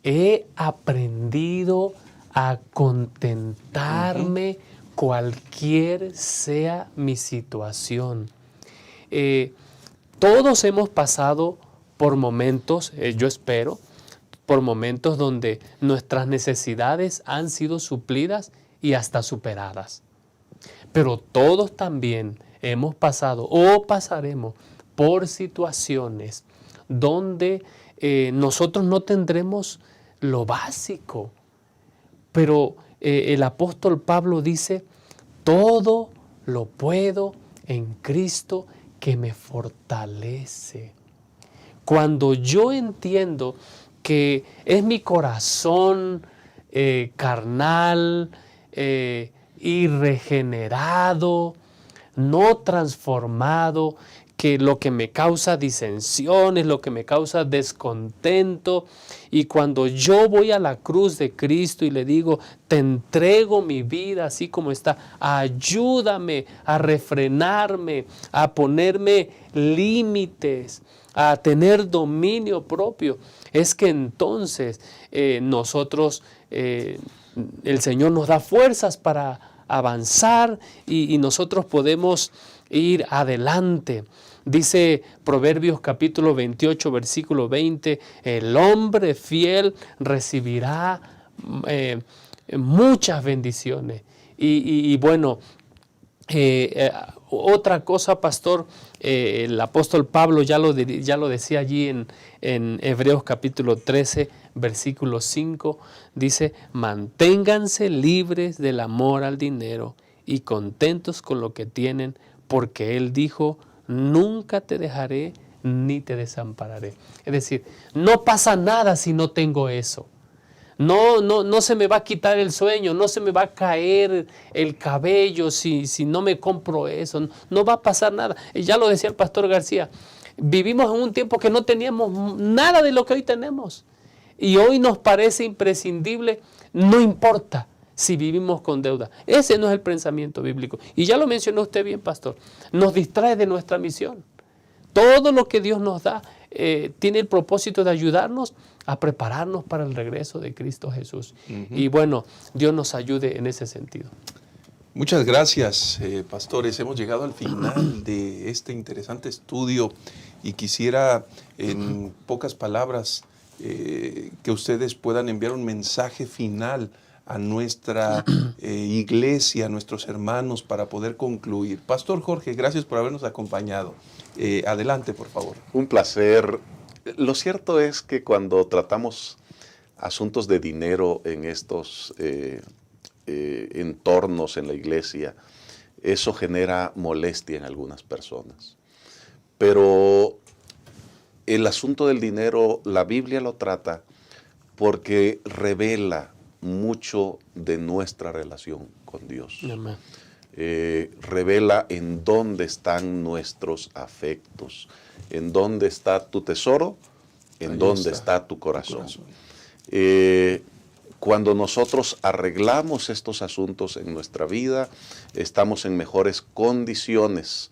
he aprendido a contentarme cualquier sea mi situación. Todos hemos pasado por momentos, yo espero, por momentos donde nuestras necesidades han sido suplidas y hasta superadas. Pero todos también hemos pasado o pasaremos por situaciones donde nosotros no tendremos lo básico. Pero el apóstol Pablo dice, todo lo puedo en Cristo que me fortalece. Cuando yo entiendo que es mi corazón carnal, irregenerado, no transformado, que lo que me causa disensiones, lo que me causa descontento, y cuando yo voy a la cruz de Cristo y le digo, te entrego mi vida así como está, ayúdame a refrenarme, a ponerme límites, a tener dominio propio, es que entonces nosotros, el Señor nos da fuerzas para avanzar y nosotros podemos ir adelante. Dice Proverbios capítulo 28, versículo 20, el hombre fiel recibirá muchas bendiciones. Y bueno, otra cosa, pastor, el apóstol Pablo ya lo decía allí en Hebreos capítulo 13, versículo 5, dice, manténganse libres del amor al dinero y contentos con lo que tienen, porque Él dijo, nunca te dejaré ni te desampararé. Es decir, no pasa nada si no tengo eso. No se me va a quitar el sueño, no se me va a caer el cabello si no me compro eso. No va a pasar nada. Ya lo decía el pastor García, vivimos en un tiempo que no teníamos nada de lo que hoy tenemos. Y hoy nos parece imprescindible, no importa si vivimos con deuda. Ese no es el pensamiento bíblico. Y ya lo mencionó usted bien, pastor. Nos distrae de nuestra misión. Todo lo que Dios nos da tiene el propósito de ayudarnos a prepararnos para el regreso de Cristo Jesús. Y bueno, Dios nos ayude en ese sentido. Muchas gracias, pastores. Hemos llegado al final de este interesante estudio y quisiera, en pocas palabras, que ustedes puedan enviar un mensaje final a nuestra iglesia, a nuestros hermanos, para poder concluir. Pastor Jorge, gracias por habernos acompañado. Adelante, por favor. Un placer. Lo cierto es que cuando tratamos asuntos de dinero en estos entornos en la iglesia, eso genera molestia en algunas personas. Pero el asunto del dinero, la Biblia lo trata porque revela mucho de nuestra relación con Dios. Revela en dónde están nuestros afectos, en dónde está tu tesoro, en dónde está tu corazón. Cuando nosotros arreglamos estos asuntos en nuestra vida, estamos en mejores condiciones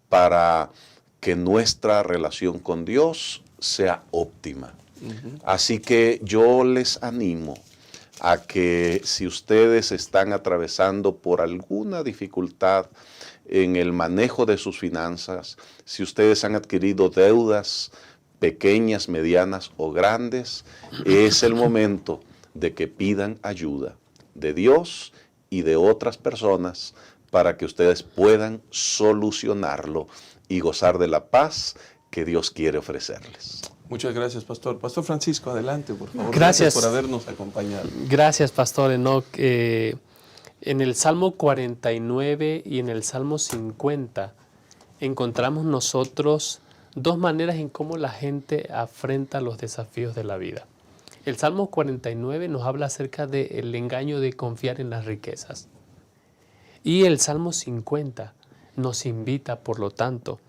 para que nuestra relación con Dios sea óptima. Así que yo les animo a que si ustedes están atravesando por alguna dificultad en el manejo de sus finanzas, si ustedes han adquirido deudas pequeñas, medianas o grandes, es el momento de que pidan ayuda de Dios y de otras personas para que ustedes puedan solucionarlo y gozar de la paz que Dios quiere ofrecerles. Muchas gracias, pastor. Pastor Francisco, adelante, por favor. Gracias por habernos acompañado. Gracias, pastor Enoch. En el Salmo 49 y en el Salmo 50 encontramos nosotros dos maneras en cómo la gente afrenta los desafíos de la vida. El Salmo 49 nos habla acerca del engaño de confiar en las riquezas. Y el Salmo 50 nos invita, por lo tanto,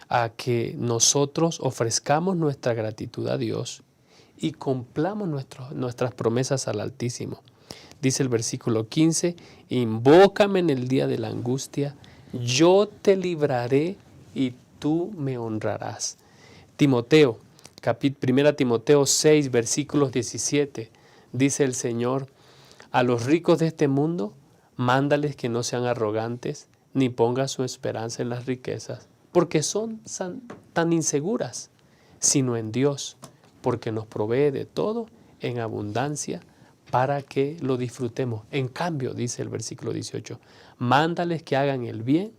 a que nosotros ofrezcamos nuestra gratitud a Dios y cumplamos nuestras promesas al Altísimo. Dice el versículo 15, invócame en el día de la angustia, yo te libraré y tú me honrarás. Timoteo, 1 Timoteo 6, versículos 17, dice el Señor, a los ricos de este mundo, mándales que no sean arrogantes, ni pongan su esperanza en las riquezas, porque son tan inseguras, sino en Dios, porque nos provee de todo en abundancia para que lo disfrutemos. En cambio, dice el versículo 18, mándales que hagan el bien,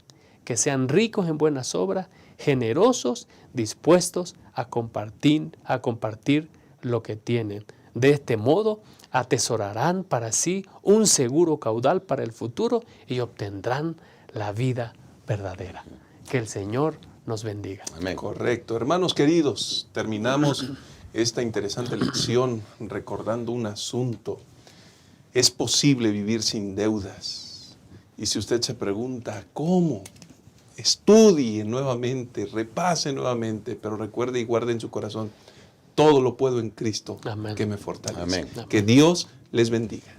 que sean ricos en buenas obras, generosos, dispuestos a compartir lo que tienen. De este modo, atesorarán para sí un seguro caudal para el futuro y obtendrán la vida verdadera. Que el Señor nos bendiga. Amén. Correcto. Hermanos queridos, terminamos esta interesante lección recordando un asunto. Es posible vivir sin deudas. Y si usted se pregunta, ¿cómo? Estudie nuevamente, repase nuevamente, pero recuerde y guarde en su corazón, todo lo puedo en Cristo Amén. que me fortalece. Amén. Que Dios les bendiga.